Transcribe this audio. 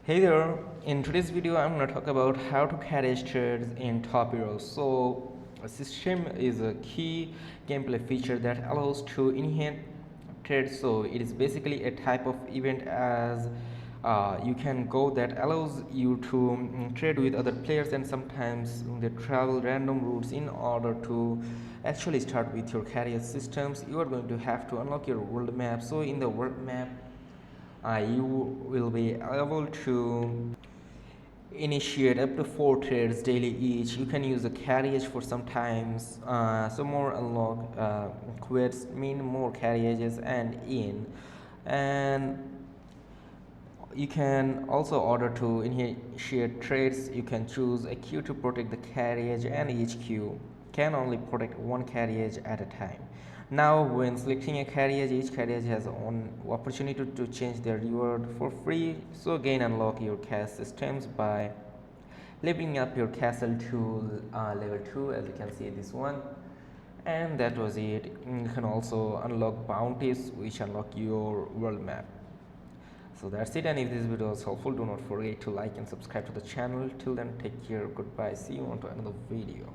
Hey there, in today's video I'm going to talk about how to carriage trades in top heroes. So a system is a key gameplay feature that allows to inherit trades. So it is basically a type of event as you can go that allows you to trade with other players, and sometimes they travel random routes. In order to actually start with your carriage systems, you are going to have to unlock your world map. So in the world map, you will be able to initiate up to 4 trades daily each. You can use a carriage for sometimes some more unlock quests mean more carriages and in, and you can also order to initiate trades. You can choose a queue to protect the carriage, and each queue can only protect one carriage at a time. Now, when selecting a carriage, each carriage has an opportunity to change their reward for free. So again, unlock your cash systems by leveling up your castle to level 2, as you can see this one. And that was it. You can also unlock bounties which unlock your world map. So that's it, and if this video was helpful, do not forget to like and subscribe to the channel. Till then, take care, goodbye, see you on to another video.